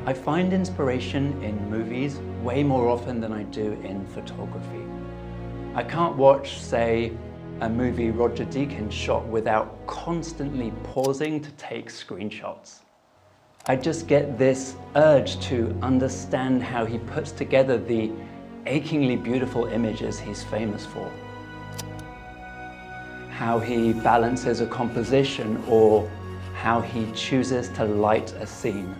I find inspiration in movies way more often than I do in photography. I can't watch, say, a movie Roger Deakins shot without constantly pausing to take screenshots. I just get this urge to understand how he puts together the achingly beautiful images he's famous for. How he balances a composition or how he chooses to light a scene.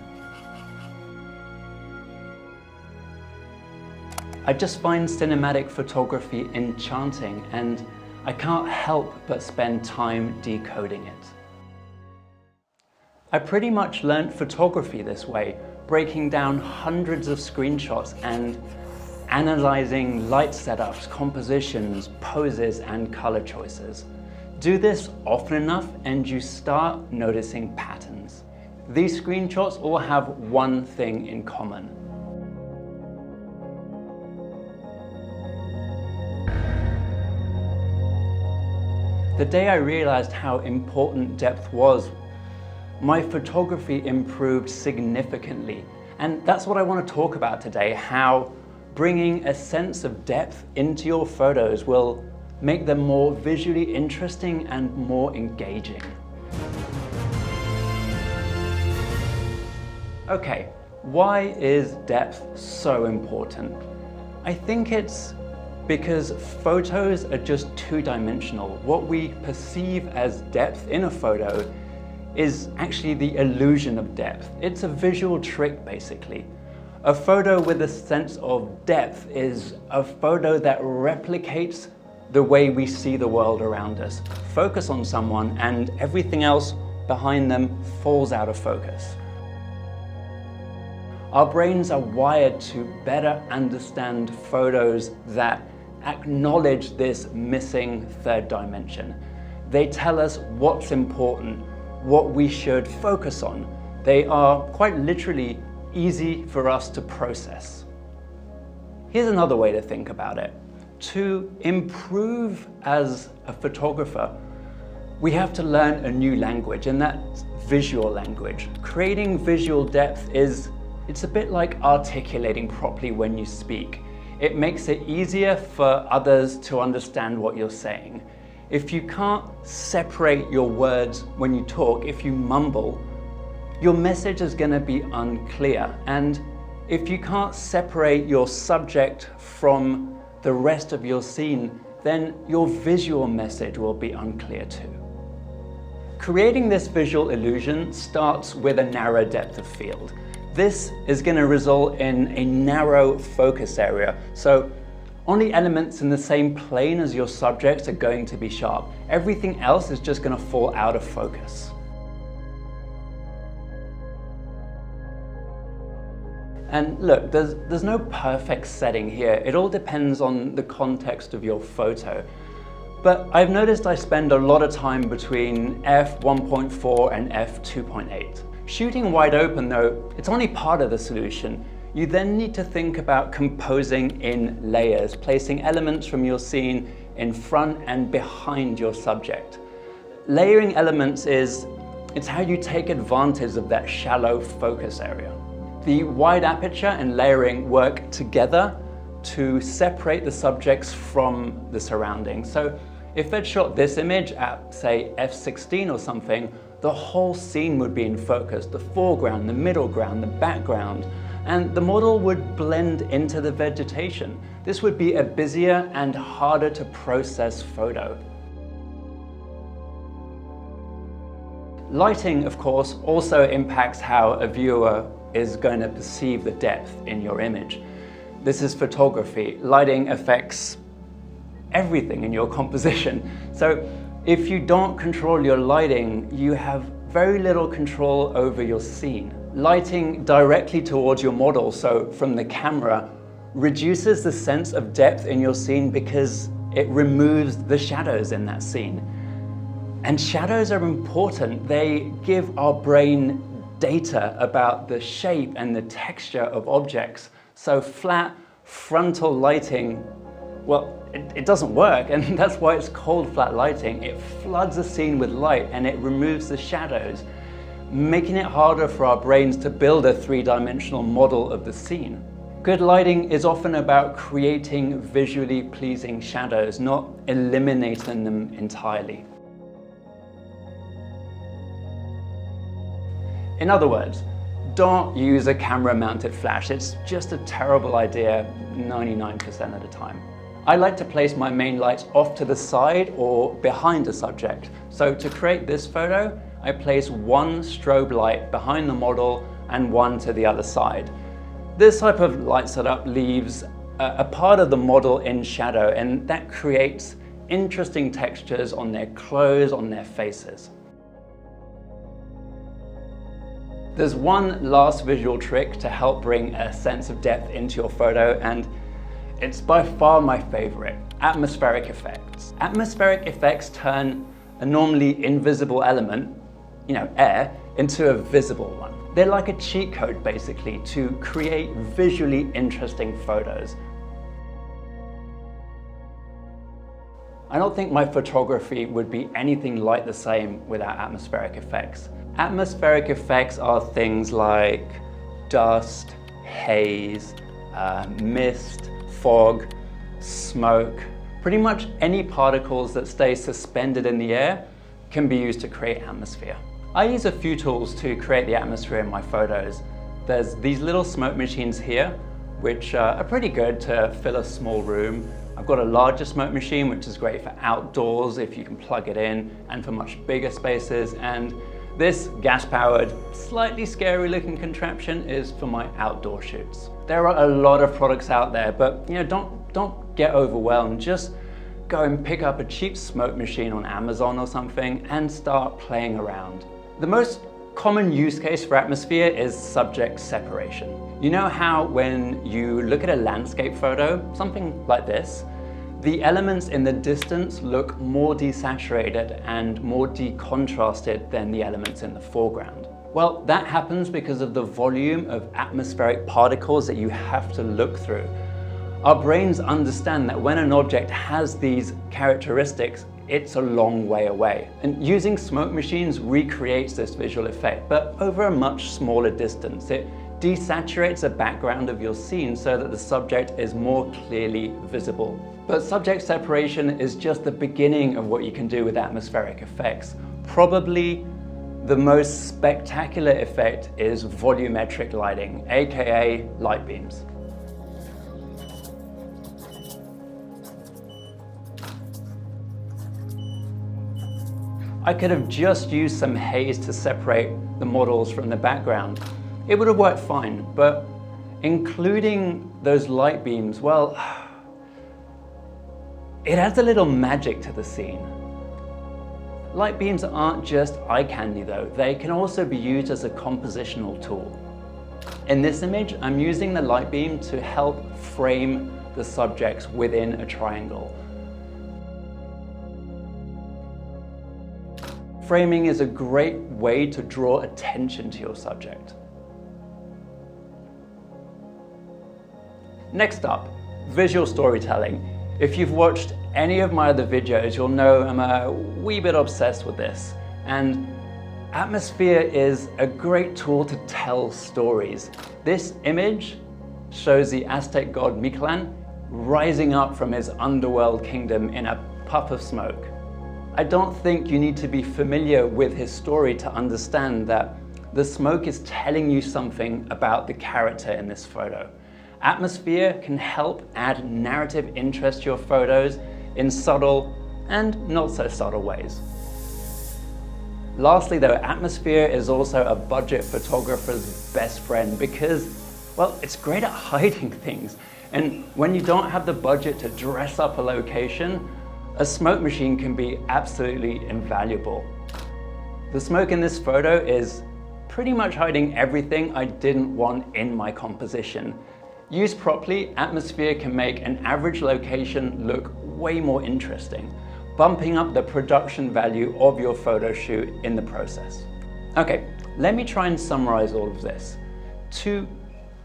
I just find cinematic photography enchanting, and I can't help but spend time decoding it. I pretty much learned photography this way, breaking down hundreds of screenshots and analyzing light setups, compositions, poses, and color choices. Do this often enough and you start noticing patterns. These screenshots all have one thing in common. The day I realized how important depth was, my photography improved significantly. And that's what I want to talk about today, how bringing a sense of depth into your photos will make them more visually interesting and more engaging. Okay, why is depth so important? I think it's because photos are just two-dimensional. What we perceive as depth in a photo is actually the illusion of depth. It's a visual trick, basically. A photo with a sense of depth is a photo that replicates the way we see the world around us. Focus on someone and everything else behind them falls out of focus. Our brains are wired to better understand photos that acknowledge this missing third dimension. They tell us what's important, what we should focus on. They are quite literally easy for us to process. Here's another way to think about it. To improve as a photographer, we have to learn a new language, and that's visual language. Creating visual depth it's a bit like articulating properly when you speak. It makes it easier for others to understand what you're saying. If you can't separate your words when you talk, if you mumble, your message is going to be unclear. And if you can't separate your subject from the rest of your scene, then your visual message will be unclear too. Creating this visual illusion starts with a narrow depth of field. This is going to result in a narrow focus area. So only elements in the same plane as your subjects are going to be sharp. Everything else is just going to fall out of focus. And look, there's no perfect setting here. It all depends on the context of your photo. But I've noticed I spend a lot of time between f1.4 and f2.8. Shooting wide open though, it's only part of the solution. You then need to think about composing in layers, placing elements from your scene in front and behind your subject. Layering elements it's how you take advantage of that shallow focus area. The wide aperture and layering work together to separate the subjects from the surroundings. So if they'd shot this image at, say, f16 or something, the whole scene would be in focus, the foreground, the middle ground, the background, and the model would blend into the vegetation. This would be a busier and harder to process photo. Lighting, of course, also impacts how a viewer is going to perceive the depth in your image. This is photography. Lighting affects everything in your composition. So if you don't control your lighting, you have very little control over your scene. Lighting directly towards your model, so from the camera, reduces the sense of depth in your scene because it removes the shadows in that scene. And shadows are important. They give our brain data about the shape and the texture of objects. So flat frontal lighting, well, it doesn't work, and that's why it's called flat lighting. It floods a scene with light and it removes the shadows. making it harder for our brains to build a three-dimensional model of the scene. Good lighting is often about creating visually pleasing shadows, not eliminating them entirely. In other words, don't use a camera-mounted flash. It's just a terrible idea 99% of the time. I like to place my main lights off to the side or behind the subject. So to create this photo, I place one strobe light behind the model and one to the other side. This type of light setup leaves a part of the model in shadow, and that creates interesting textures on their clothes, on their faces. There's one last visual trick to help bring a sense of depth into your photo, and it's by far my favorite: atmospheric effects. Atmospheric effects turn a normally invisible element, air, into a visible one. They're like a cheat code, basically, to create visually interesting photos. I don't think my photography would be anything like the same without atmospheric effects. Atmospheric effects are things like dust, haze, mist, fog, smoke. Pretty much any particles that stay suspended in the air can be used to create atmosphere. I use a few tools to create the atmosphere in my photos. There's these little smoke machines here, which are pretty good to fill a small room. I've got a larger smoke machine, which is great for outdoors if you can plug it in, and for much bigger spaces. And this gas-powered, slightly scary-looking contraption is for my outdoor shoots. There are a lot of products out there, but don't get overwhelmed. Just go and pick up a cheap smoke machine on Amazon or something and start playing around. The most common use case for atmosphere is subject separation. You know how when you look at a landscape photo, something like this, the elements in the distance look more desaturated and more decontrasted than the elements in the foreground. Well, that happens because of the volume of atmospheric particles that you have to look through. Our brains understand that when an object has these characteristics, it's a long way away. And using smoke machines recreates this visual effect, but over a much smaller distance. It desaturates the background of your scene so that the subject is more clearly visible. But subject separation is just the beginning of what you can do with atmospheric effects. Probably the most spectacular effect is volumetric lighting, aka light beams. I could have just used some haze to separate the models from the background. It would have worked fine, but including those light beams, well, it adds a little magic to the scene. Light beams aren't just eye candy though, they can also be used as a compositional tool. In this image, I'm using the light beam to help frame the subjects within a triangle. Framing is a great way to draw attention to your subject. Next up, visual storytelling. If you've watched any of my other videos, you'll know I'm a wee bit obsessed with this. And atmosphere is a great tool to tell stories. This image shows the Aztec god Mictlan rising up from his underworld kingdom in a puff of smoke. I don't think you need to be familiar with his story to understand that the smoke is telling you something about the character in this photo. Atmosphere can help add narrative interest to your photos in subtle and not so subtle ways. Lastly though, atmosphere is also a budget photographer's best friend because, well, it's great at hiding things. And when you don't have the budget to dress up a location, a smoke machine can be absolutely invaluable. The smoke in this photo is pretty much hiding everything I didn't want in my composition. Used properly, atmosphere can make an average location look way more interesting, bumping up the production value of your photo shoot in the process. Okay, let me try and summarize all of this. To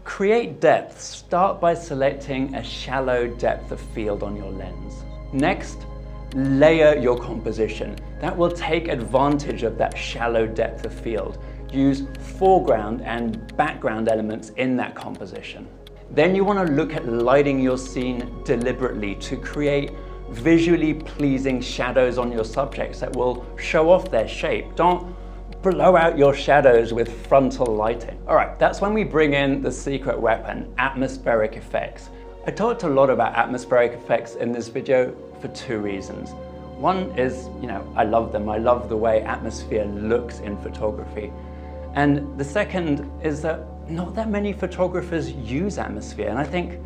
create depth, start by selecting a shallow depth of field on your lens. Next, layer your composition. That will take advantage of that shallow depth of field. use foreground and background elements in that composition. Then you want to look at lighting your scene deliberately to create visually pleasing shadows on your subjects that will show off their shape. Don't blow out your shadows with frontal lighting. All right, that's when we bring in the secret weapon, atmospheric effects. I talked a lot about atmospheric effects in this video for two reasons. One is, I love them. I love the way atmosphere looks in photography. And the second is that not that many photographers use atmosphere, and I think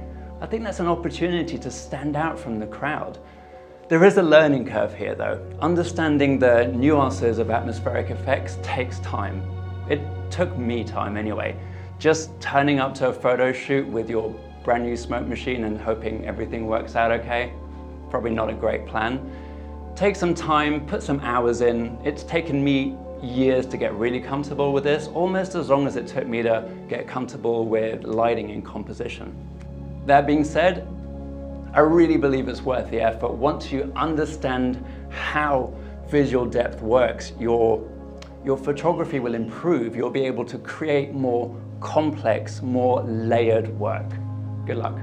that's an opportunity to stand out from the crowd. There is a learning curve here though. Understanding the nuances of atmospheric effects takes time. It took me time anyway. Just turning up to a photo shoot with your brand new smoke machine and hoping everything works out okay, probably not a great plan. Take some time, put some hours in. It's taken me years to get really comfortable with this, almost as long as it took me to get comfortable with lighting and composition. That being said, I really believe it's worth the effort. Once you understand how visual depth works, your photography will improve. You'll be able to create more complex, more layered work. Good luck.